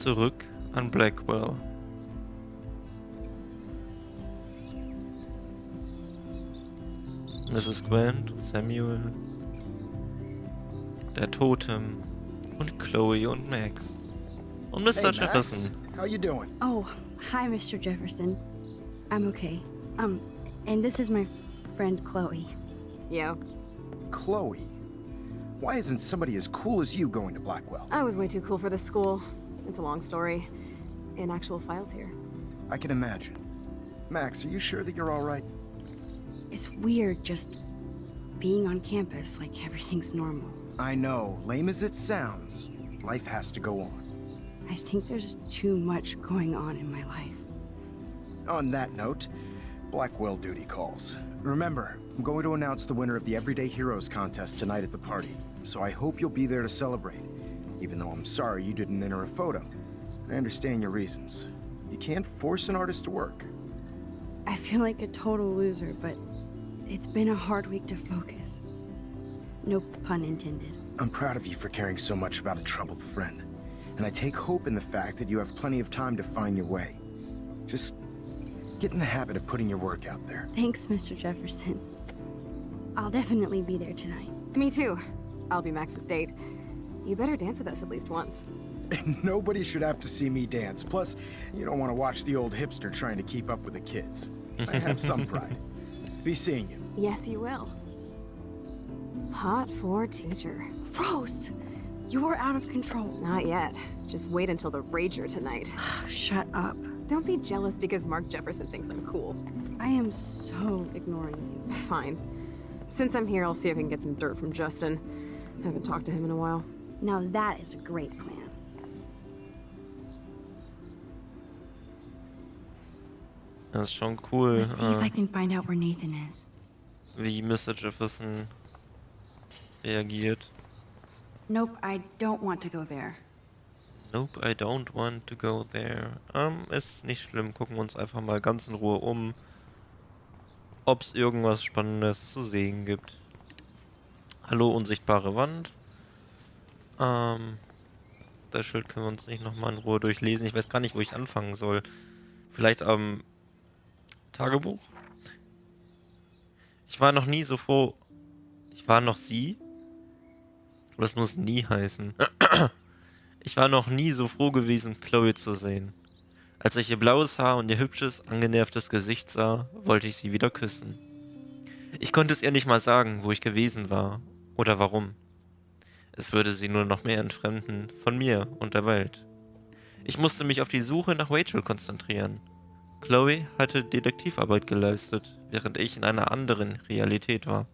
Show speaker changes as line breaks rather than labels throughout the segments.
Zurück an Blackwell. Mrs. Grant, Samuel, der Totem und Chloe und Max. Und Mr.
Hey,
Jefferson.
Max. How you doing?
Oh, hi, Mr. Jefferson. I'm okay. And this is my friend Chloe.
Yeah,
Chloe. Why isn't somebody as cool as you going to Blackwell?
I was way too cool for this school. It's a long story. In actual files here.
I can imagine. Max, are you sure that you're all right?
It's weird just being on campus like everything's normal.
I know, lame as it sounds, life has to go on.
I think there's too much going on in my life.
On that note, Blackwell duty calls. Remember, I'm going to announce the winner of the Everyday Heroes contest tonight at the party, so I hope you'll be there to celebrate, even though I'm sorry you didn't enter a photo. I understand your reasons. You can't force an artist to work.
I feel like a total loser, but it's been a hard week to focus. No pun intended.
I'm proud of you for caring so much about a troubled friend, and I take hope in the fact that you have plenty of time to find your way. Just get in the habit of putting your work out there.
Thanks, Mr. Jefferson. I'll definitely be there tonight.
Me too. I'll be Max's date. You better dance with us at least once.
And nobody should have to see me dance. Plus, you don't want to watch the old hipster trying to keep up with the kids. I have some pride. Be seeing you.
Yes, you will. Hot for teacher.
Gross! You are out of control.
Not yet. Just wait until the rager tonight.
Shut up.
Don't be jealous because Mark Jefferson thinks I'm cool.
I am so ignoring you.
Fine. Since I'm here, I'll see if I can get some dirt from Justin. Haven't talked to him in a while.
Now that is a great plan.
Das ist schon cool,
Let's see if I can find out where Nathan is.
wie Mr. Jefferson reagiert.
Nope, I don't want to go there.
Nope, I don't want to go there. Ist nicht schlimm. Gucken wir uns einfach mal ganz in Ruhe um, ob es irgendwas Spannendes zu sehen gibt. Hallo, unsichtbare Wand. Das Schild können wir uns nicht nochmal in Ruhe durchlesen. Ich weiß gar nicht, wo ich anfangen soll. Vielleicht am Tagebuch? Ich war noch nie so froh. Ich war noch sie? Oder das muss nie heißen. Ich war noch nie so froh gewesen, Chloe zu sehen. Als ich ihr blaues Haar und ihr hübsches, angenervtes Gesicht sah, wollte ich sie wieder küssen. Ich konnte es ihr nicht mal sagen, wo ich gewesen war oder warum. Es würde sie nur noch mehr entfremden von mir und der Welt. Ich musste mich auf die Suche nach Rachel konzentrieren. Chloe hatte Detektivarbeit geleistet, während ich in einer anderen Realität war.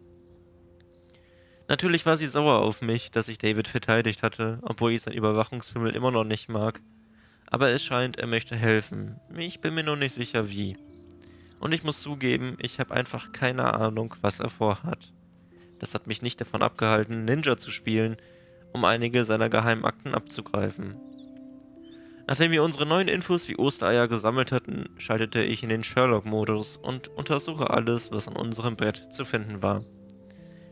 Natürlich war sie sauer auf mich, dass ich David verteidigt hatte, obwohl ich sein Überwachungsfimmel immer noch nicht mag. Aber es scheint, er möchte helfen. Ich bin mir nur nicht sicher, wie. Und ich muss zugeben, ich habe einfach keine Ahnung, was er vorhat. Das hat mich nicht davon abgehalten, Ninja zu spielen, um einige seiner geheimen Akten abzugreifen. Nachdem wir unsere neuen Infos wie Ostereier gesammelt hatten, schaltete ich in den Sherlock-Modus und untersuche alles, was an unserem Brett zu finden war.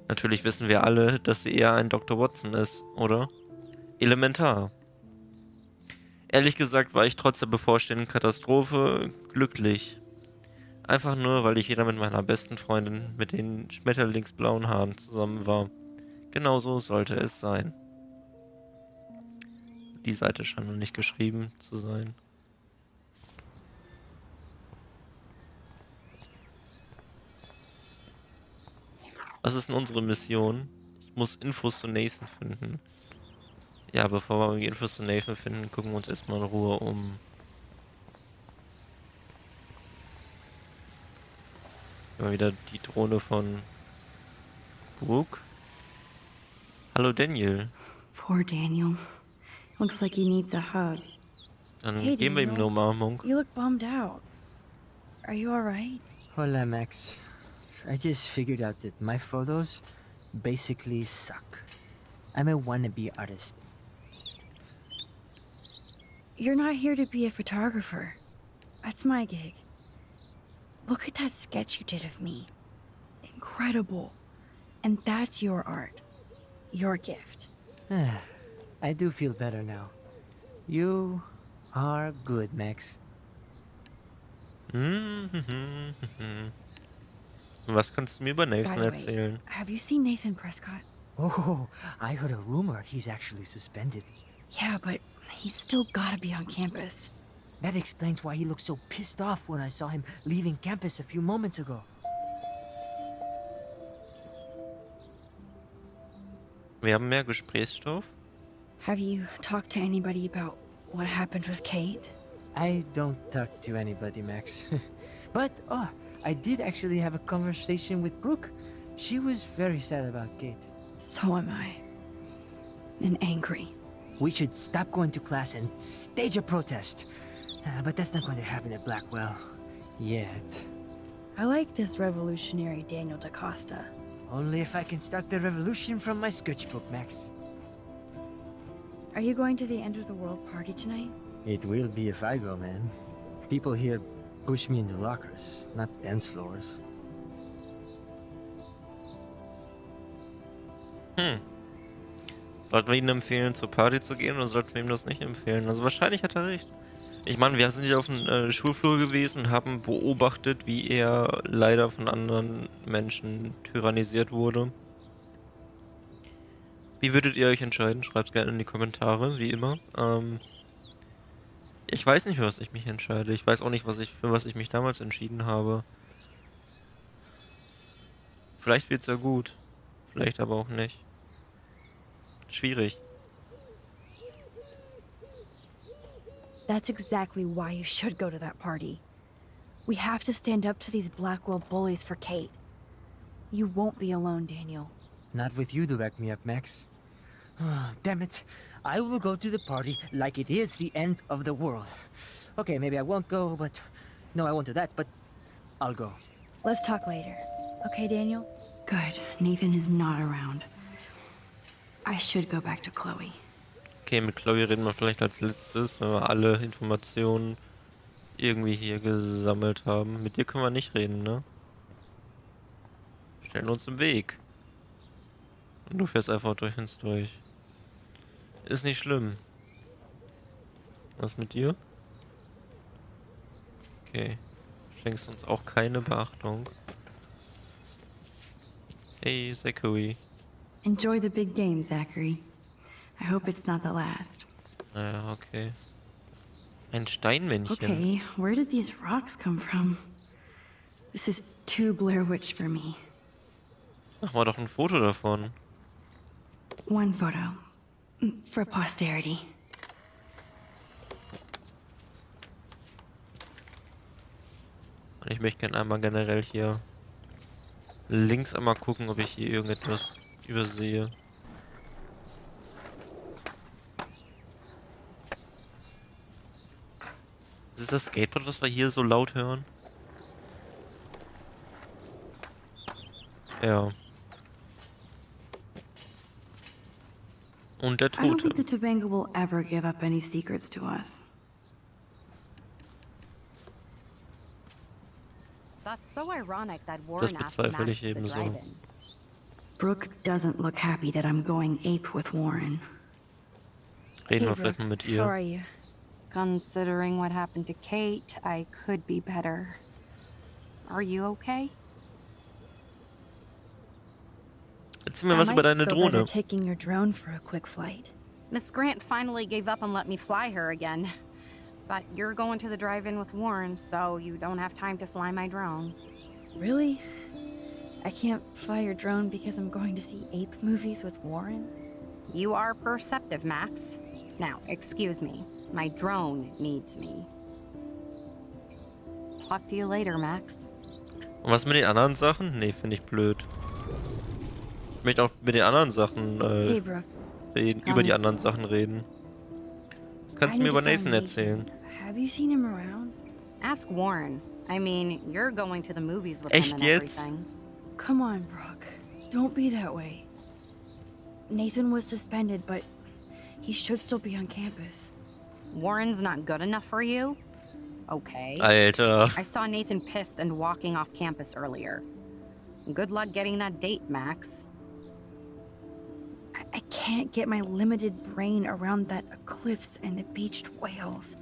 Natürlich wissen wir alle, dass sie eher ein Dr. Watson ist, oder? Elementar. Ehrlich gesagt war ich trotz der bevorstehenden Katastrophe glücklich. Einfach nur, weil ich wieder mit meiner besten Freundin mit den schmetterlingsblauen Haaren zusammen war. Genauso sollte es sein. Die Seite scheint noch nicht geschrieben zu sein. Was ist denn unsere Mission? Ich muss Infos zu Nathan finden. Ja, bevor wir die Infos zu Nathan finden, gucken wir uns erstmal in Ruhe um. Immer wieder die Drohne von Brooke. Hallo Daniel.
Poor Daniel. Looks like he needs a hug.
Dann
Hey,
geben wir ihm
Daniel.
eine Umarmung.
You look bummed out. Are you alright?
Hola, Max. I just figured out that my photos basically suck. I'm a wannabe artist.
You're not here to be a photographer. That's my gig. Look at that sketch you did of me. Incredible. And that's your art. Your gift.
I do feel better now. You are good, Max.
Was kannst du mir über
By
Nathan
the way,
erzählen?
have you seen Nathan Prescott?
Oh, I heard a rumor he's actually suspended.
Yeah, but he's still gotta be on campus.
That explains why he looked so pissed off when I saw him leaving campus a few moments ago.
Wir haben mehr Gesprächsstoff.
Have you talked to anybody about what happened with Kate?
I don't talk to anybody, Max. But, I did actually have a conversation with Brooke. She was very sad about Kate.
So am I. And angry.
We should stop going to class and stage a protest. But that's not going to happen at Blackwell. Yet.
I like this revolutionary Daniel DaCosta.
Only if I can start the revolution from my sketchbook, Max.
Are you going to the end of the world party tonight?
It will be if I go, man. People here push me into lockers, not dance floors.
Sollten wir ihm empfehlen, zur Party zu gehen, oder sollten wir ihm das nicht empfehlen? Also wahrscheinlich hat er recht. Ich meine, wir sind ja auf dem Schulflur gewesen und haben beobachtet, wie er leider von anderen Menschen tyrannisiert wurde. Wie würdet ihr euch entscheiden? Schreibt es gerne in die Kommentare, wie immer. Ich weiß nicht, für was ich mich entscheide. Ich weiß auch nicht, für was ich mich damals entschieden habe. Vielleicht wird's ja gut. Vielleicht aber auch nicht. Schwierig.
That's exactly why you should go to that party. We have to stand up to these Blackwell bullies for Kate. You won't be alone, Daniel.
Not with you to back me up, Max. Damn it. I will go to the party like it is the end of the world. Okay, maybe I won't go, but... No, I won't do that, but... I'll go.
Let's talk later. Okay, Daniel? Good. Nathan is not around. I should go back to Chloe.
Okay, mit Chloe reden wir vielleicht als letztes, wenn wir alle Informationen irgendwie hier gesammelt haben. Mit dir können wir nicht reden, ne? Stellen uns im Weg. Und du fährst einfach durch uns durch. Ist nicht schlimm. Was mit dir? Okay. Schenkst uns auch keine Beachtung. Hey, Zachary.
Enjoy the big game, Zachary. I hope it's not the last.
Naja, okay. Ein Steinmännchen.
Okay, where did these rocks come from? This is too Blair Witch for me.
Mach mal doch ein Foto davon.
One photo. For posterity.
Und ich möchte gerne einmal generell hier links einmal gucken, ob ich hier irgendetwas übersehe. Ist das Skateboard, was wir hier so laut hören? Ja. Und der
I don't
Tote.
think the Tobanga will ever give up any secrets to us.
That's so ironic that
Das
Warren asked
bezweifle
Max
ich
to the
ebenso.
drive-in.
Brooke doesn't look happy that I'm going ape with Warren.
Reden wir
Hey,
vielleicht
Brooke,
mal mit
how
ihr.
are you?
Considering what happened to Kate, I could be better. Are you okay?
Erzähl mir
I
was über
might
deine
feel better
Drohne.
taking your drone for a quick flight.
Miss Grant finally gave up and let me fly her again. But you're going to the drive-in with Warren, so you don't have time to fly my drone.
Really? I can't fly your drone because I'm going to see ape movies with Warren?
You are perceptive, Max. Now, excuse me. My drone needs me. Talk to you later, Max.
Und was mit den anderen Sachen? Nee, finde ich blöd. Ich möchte auch mit den anderen Sachen
Hey, Brooke.
reden, über die anderen Sachen reden. Was kannst du mir über Nathan erzählen?
Have you seen him around?
Ask Warren. I mean, you're going to the movies with
Echt
him and
jetzt?
everything.
Come on, Brooke. Don't be that way. Nathan was suspended, but he should still be on campus.
Warren's not good enough for you? Okay.
Alter.
I saw Nathan pissed and walking off campus earlier. Good luck getting that date, Max.
I can't get my limited brain around that eclipse and the beached whales.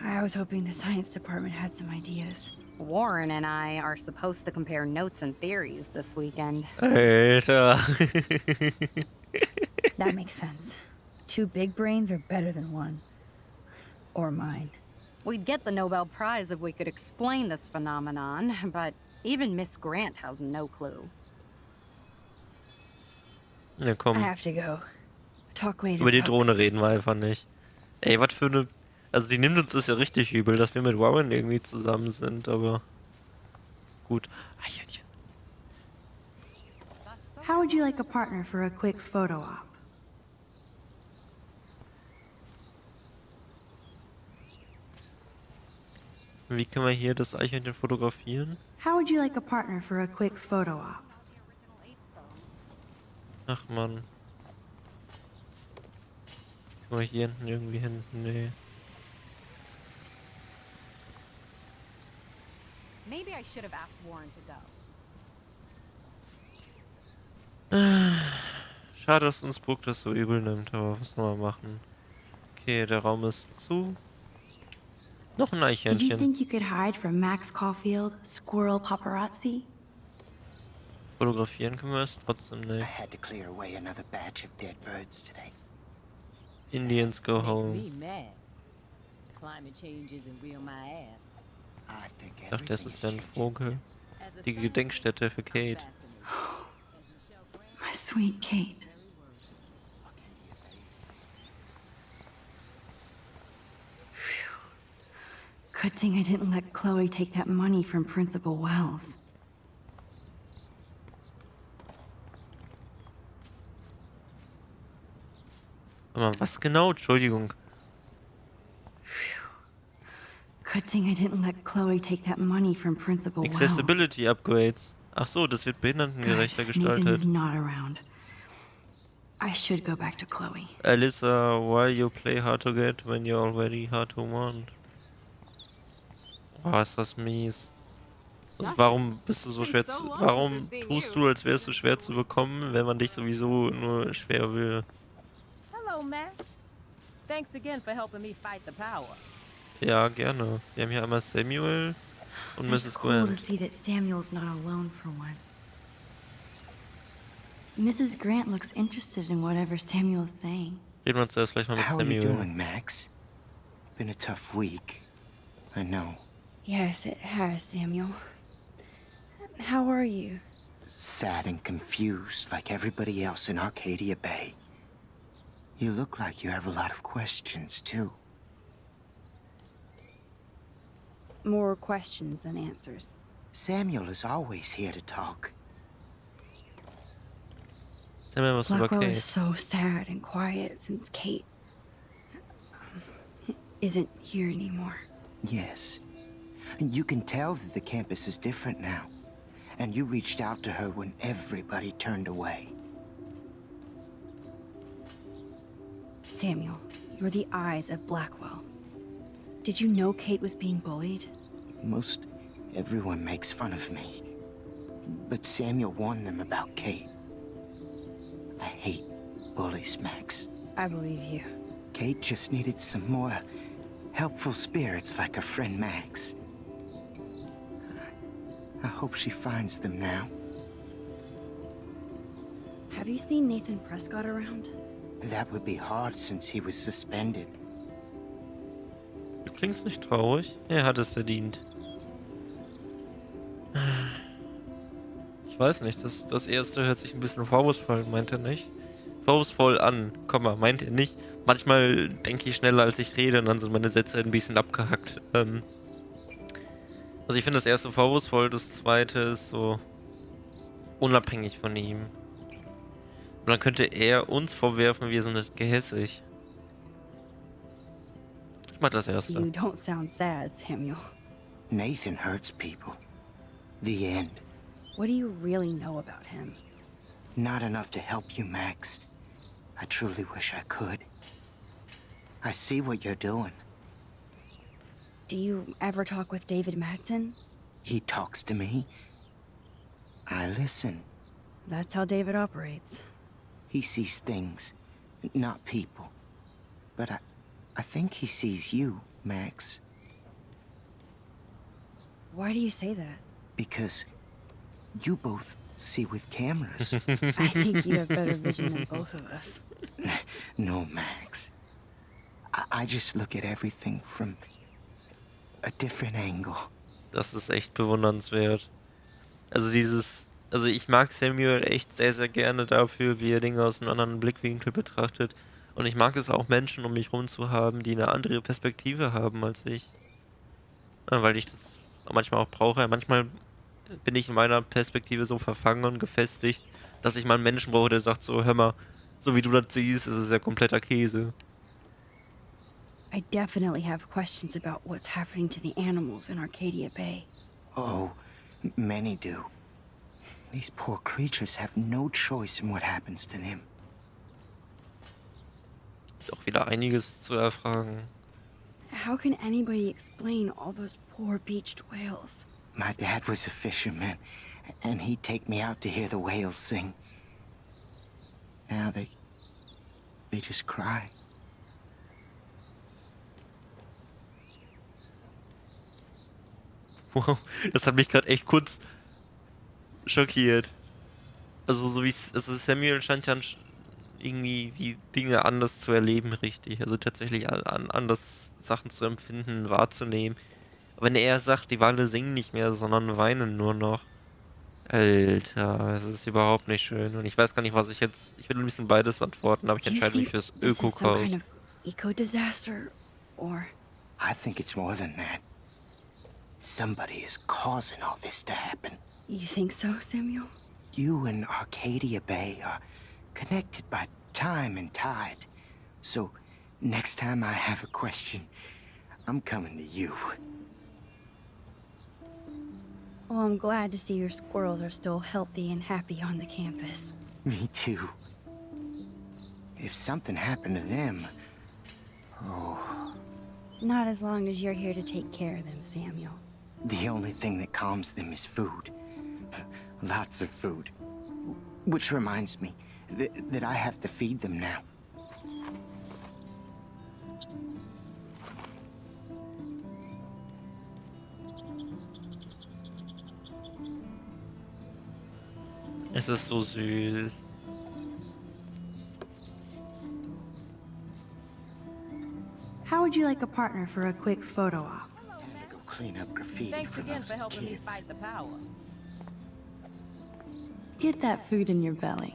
I was hoping the science department had some ideas.
Warren and I are supposed to compare notes and theories this weekend.
Alter.
That makes sense. 2 big brains are better than 1. Or mine.
We'd get the Nobel Prize if we could explain this phenomenon, but even Miss Grant has no clue.
Ja,
I
komm.
have to go. Talk later.
Über die
Puck.
Drohne reden wir einfach nicht. Ey, was für eine... Also die nimmt uns das ja richtig übel, dass wir mit Warren irgendwie zusammen sind, aber... Gut. Eichhörnchen.
How would you like a partner for a quick photo op?
Wie können wir hier das Eichhörnchen fotografieren?
How would you like a partner for a quick photo op?
Ach man. Können wir hier hinten irgendwie hin? Nee.
Maybe I should have asked Warren to go.
Schade, dass uns Brooke das so übel nimmt, aber was soll man machen? Okay, der Raum ist zu. Noch ein
Did you
Eichhörnchen.
think you could hide from Max Caulfield, Squirrel Paparazzi?
Fotografieren können wir es trotzdem
I
nicht.
had to clear away another batch of dead birds today.
Indians go
Makes
home.
me mad. Climate change isn't real my ass.
I think
Ach, das
everything's
ist ja ein
changing.
Vogel.
As a
Die
scientist,
Gedenkstätte für
I'm
Kate.
fascinated. As Michelle Grant
My sweet Kate.
Arcadia Base.
Good thing I didn't let Chloe take that money from Principal Wells.
Aber was genau? Entschuldigung.
Good thing I didn't let Chloe take that money from Principal Wells.
Accessibility Upgrades. Ach so, das wird behindertengerechter
Good. Nathan is
gestaltet.
not around. I should go back to Chloe.
Alyssa, why you play hard to get when you're already hard to want? Oh, ist das mies. Also warum bist du so schwer zu... Warum tust du, als wärst du schwer zu bekommen, wenn man dich sowieso nur schwer will?
Hello, Max. Thanks again for helping me fight the power.
Ja, gerne. Wir haben hier einmal Samuel und
It's
Mrs.
cool to
Grant.
see that Samuel's not alone for once. Mrs. Grant looks interested in whatever Samuel's saying.
Reden wir zuerst vielleicht mal mit
How are you
Samuel.
doing, Max? Been a tough week. I know.
Yes, it has, Samuel. How are you?
Sad and confused like everybody else in Arcadia Bay. You look like you have a lot of questions, too.
More questions than answers.
Samuel is always here to talk.
Samuel, was über
Blackwell
Kate.
is so sad and quiet since Kate isn't here anymore.
Yes. You can tell that the campus is different now. And you reached out to her when everybody turned away.
Samuel, you're the eyes of Blackwell. Did you know Kate was being bullied?
Most everyone makes fun of me. But Samuel warned them about Kate. I hate bullies, Max.
I believe you.
Kate just needed some more helpful spirits like her friend Max. I hope she finds them now.
Have you seen Nathan Prescott around?
That would be hard since he was suspended.
Du klingst nicht traurig. Er hat es verdient. Ich weiß nicht, das erste hört sich ein bisschen vorwurfsvoll, meint er nicht? Vorwurfsvoll an, Komma, meint er nicht? Manchmal denke ich schneller, als ich rede und dann sind meine Sätze ein bisschen abgehackt. Also ich finde das erste vorwurfsvoll, das zweite ist so unabhängig von ihm. Und dann könnte er uns vorwerfen, wir sind nicht gehässig. Ich mach das erste.
You don't sound sad, Samuel.
Nathan hurts people. The end.
What do you really know about him?
Not enough to help you, Max. I truly wish I could. I see what you're doing.
Do you ever talk with David Madsen?
He talks to me. I listen.
That's how David operates.
He sees things, not people. But I think he sees you, Max.
Why do you say that?
Because you both see with cameras.
I think you have better vision than both of us.
No, Max. I just look at everything from a different angle.
Das ist echt bewundernswert. Also ich mag Samuel echt sehr, sehr gerne dafür, wie er Dinge aus einem anderen Blickwinkel betrachtet. Und ich mag es auch, Menschen um mich rum zu haben, die eine andere Perspektive haben als ich. Weil ich das manchmal auch brauche. Manchmal bin ich in meiner Perspektive so verfangen und gefestigt, dass ich mal einen Menschen brauche, der sagt so, hör mal, so wie du das siehst, ist es ja kompletter Käse.
I definitely have questions about what's happening to the animals in Arcadia Bay.
Oh, many do. These poor creatures have no choice in what happens to them.
Doch wieder einiges zu erfragen.
How can anybody explain all those poor beached whales?
My dad was a fisherman, and he'd take me out to hear the whales sing. Now they just cry.
Wow, das hat mich gerade echt kurz schockiert. Also also Samuel scheint ja irgendwie wie Dinge anders zu erleben, richtig. Also tatsächlich anders Sachen zu empfinden, wahrzunehmen. Aber wenn er sagt, die Wale singen nicht mehr, sondern weinen nur noch. Alter, das ist überhaupt nicht schön. Und ich weiß gar nicht, was ich jetzt. Ich will ein bisschen beides beantworten, aber ich
Do you
entscheide mich
think
fürs
this is some
Öko-Chaos.
kind of eco-disaster? Or
I think it's more than that. Somebody is causing all this to happen.
you think so, Samuel?
You and Arcadia Bay are connected by time and tide. So, next time I have a question, I'm coming to you.
Well, I'm glad to see your squirrels are still healthy and happy on the campus.
Me too. If something happened to them... Oh,
Not as long as you're here to take care of them, Samuel.
the only thing that calms them is food. Lots of food. Which reminds me that I have to feed them now.
Es ist so süß.
How would you like a partner for a quick photo op?
Time to go clean up graffiti
Thanks
from
again
those
for helping me
kids.
fight the power.
Get that food in your belly.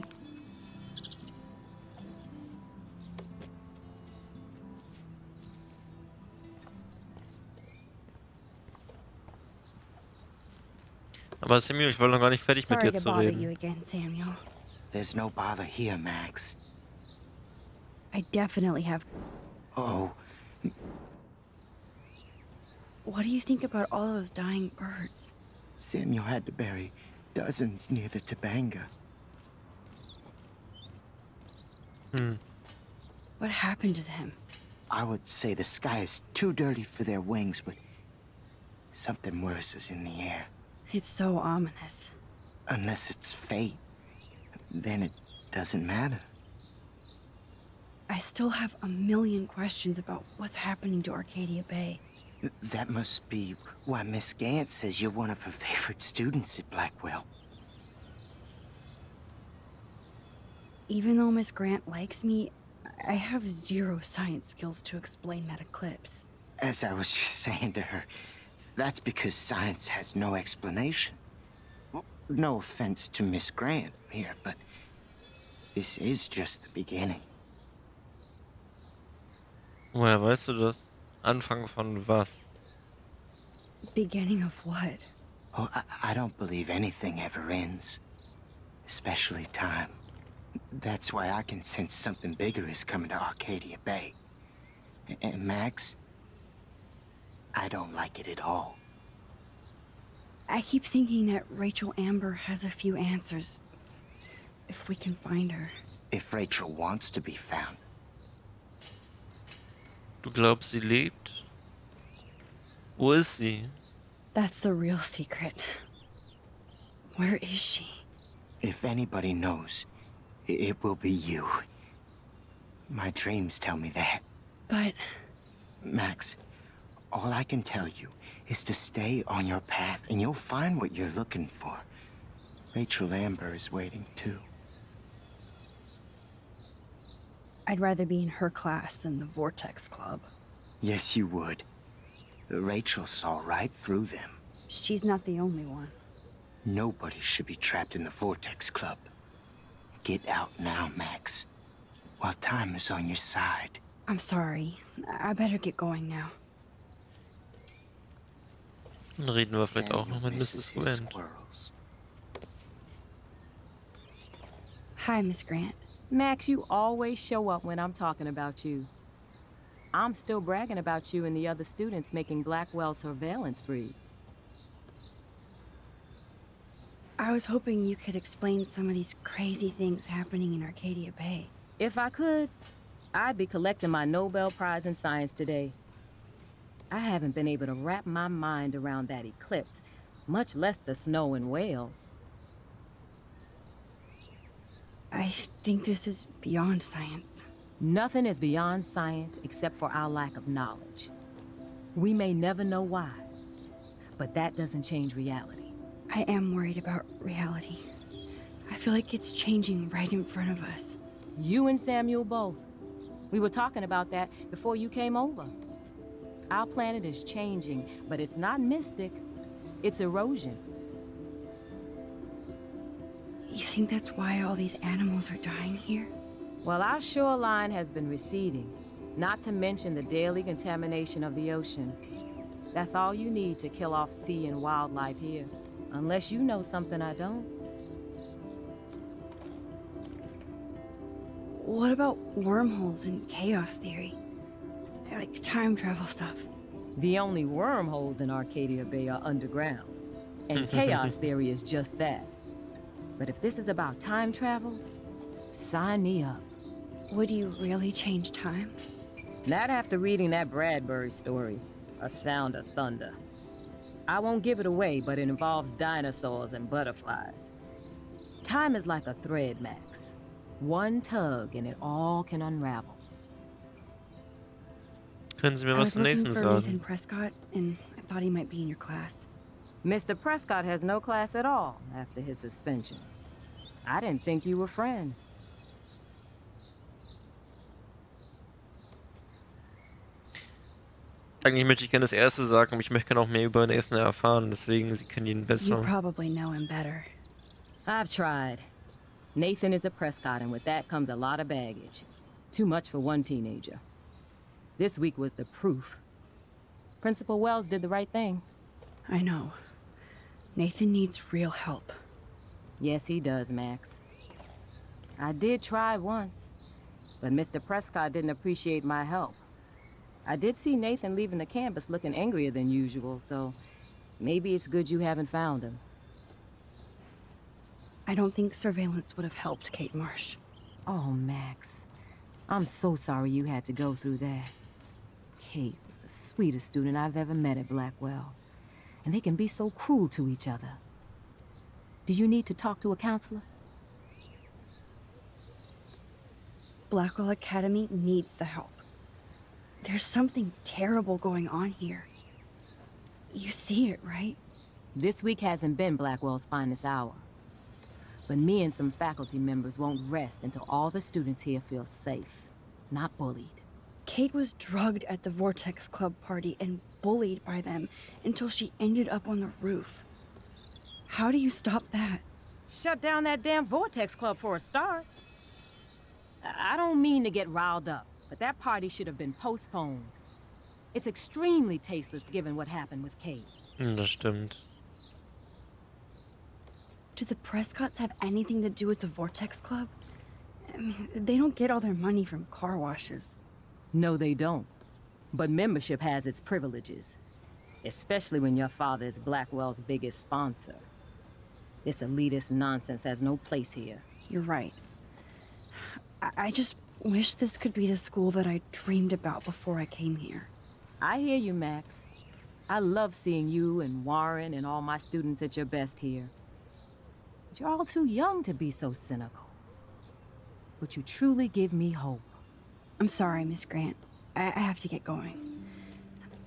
Aber Samuel, ich war noch gar nicht fertig mit
Sorry
dir
to
zu
bother you
reden.
again, Samuel.
There's no bother here, Max.
I definitely have.
Oh,
What do you think about all those dying birds?
Samuel had to bury dozens near the Tabanga.
What happened to them?
I would say the sky is too dirty for their wings, but something worse is in the air.
It's so ominous.
Unless it's fate, then it doesn't matter.
I still have a million questions about what's happening to Arcadia Bay.
That must be why Miss Gant says you're one of her favorite students at Blackwell.
Even though Miss Grant likes me, I have zero science skills to explain that eclipse.
As I was just saying to her, that's because science has no explanation. Well, no offense to Miss Grant here, but this is just the beginning.
Woher weißt du das? Anfang von was?
Beginning of what?
Oh, I don't believe anything ever ends. Especially time. That's why I can sense something bigger is coming to Arcadia Bay. And Max, I don't like it at all.
I keep thinking that Rachel Amber has a few answers. If we can find her.
If Rachel wants to be found.
Du glaubst, sie lebt? Wo ist sie?
That's the real secret. Where is she?
If anybody knows, it will be you. My dreams tell me that.
But
Max, All I can tell you is to stay on your path and you'll find what you're looking for. Rachel Amber is waiting too.
I'd rather be in her class than the Vortex Club.
Yes, you would. Rachel saw right through them.
She's not the only one.
Nobody should be trapped in the Vortex Club. Get out now, Max, while time is on your side.
I'm sorry. I better get going now.
Dann reden wir vielleicht auch noch mit
misses
Mrs.
his
Grant.
squirrels.
Hi, Miss Grant.
Max, you always show up when I'm talking about you. I'm still bragging about you and the other students making Blackwell surveillance free.
I was hoping you could explain some of these crazy things happening in Arcadia Bay.
If I could, I'd be collecting my Nobel Prize in Science today. I haven't been able to wrap my mind around that eclipse, much less the snow in Wales.
I think this is beyond science.
Nothing is beyond science except for our lack of knowledge. We may never know why, but that doesn't change reality.
I am worried about reality. I feel like it's changing right in front of us.
You and Samuel both. We were talking about that before you came over. Our planet is changing, but it's not mystic. It's erosion.
You think that's why all these animals are dying here?
Well, our shoreline has been receding, not to mention the daily contamination of the ocean. That's all you need to kill off sea and wildlife here. Unless you know something I don't.
What about wormholes and chaos theory? Like time travel stuff.
The only wormholes in Arcadia Bay are underground. And chaos theory is just that. But if this is about time travel, sign me up.
Would you really change time?
Not after reading that Bradbury story, A Sound of Thunder. I won't give it away, but it involves dinosaurs and butterflies. Time is like a thread, Max. One tug and it all can unravel.
Können Sie mir
I
was
was
zu
looking
Nathan
for
sagen?
Nathan Prescott, and I thought he might be in your class.
Mr. Prescott has no class at all after his suspension. I didn't think you were friends.
Eigentlich möchte ich gerne das Erste sagen, aber ich möchte gerne auch mehr über Nathan erfahren, deswegen Sie kennen ihn
You
besser.
probably know him better.
I've tried. Nathan is a Prescott, and with that comes a lot of baggage. Too much for one teenager. This week was the proof. Principal Wells did the right thing.
I know. Nathan needs real help.
Yes, he does, Max. I did try once, but Mr. Prescott didn't appreciate my help. I did see Nathan leaving the campus looking angrier than usual, so maybe it's good you haven't found him.
I don't think surveillance would have helped Kate Marsh.
Oh, Max. I'm so sorry you had to go through that. Kate was the sweetest student I've ever met at Blackwell. And they can be so cruel to each other. Do you need to talk to a counselor?
Blackwell Academy needs the help. There's something terrible going on here. You see it, right?
This week hasn't been Blackwell's finest hour. But me and some faculty members won't rest until all the students here feel safe, not bullied.
Kate was drugged at the Vortex Club party and bullied by them until she ended up on the roof. How do you stop that?
Shut down that damn Vortex Club for a start. I don't mean to get riled up, but that party should have been postponed. It's extremely tasteless given what happened with Kate.
Das stimmt.
Do the Prescotts have anything to do with the Vortex Club? I mean, they don't get all their money from car washes.
No, they don't. But membership has its privileges. Especially when your father is Blackwell's biggest sponsor. This elitist nonsense has no place here.
You're right. I just wish this could be the school that I dreamed about before I came here.
I hear you, Max. I love seeing you and Warren and all my students at your best here. But you're all too young to be so cynical. But you truly give me hope.
I'm sorry, Miss Grant. I have to get going.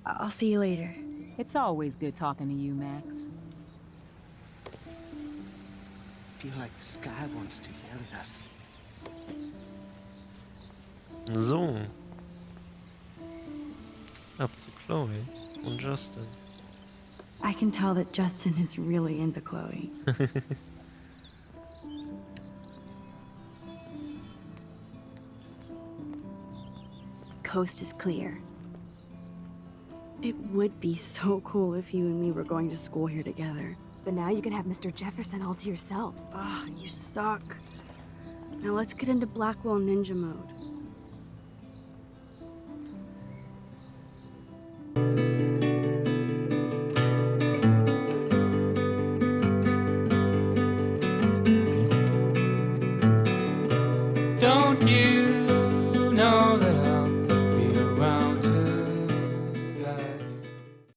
I'll see you later.
It's always good talking to you, Max.
I feel like the sky wants to yell at us.
So. Ab zu Chloe und Justin.
I can tell that Justin is really into Chloe. Coast is clear. It would be so cool if you and me were going to school here together.
But now you can have Mr. Jefferson all to yourself.
Ah, you suck. Now let's get into Blackwell Ninja mode.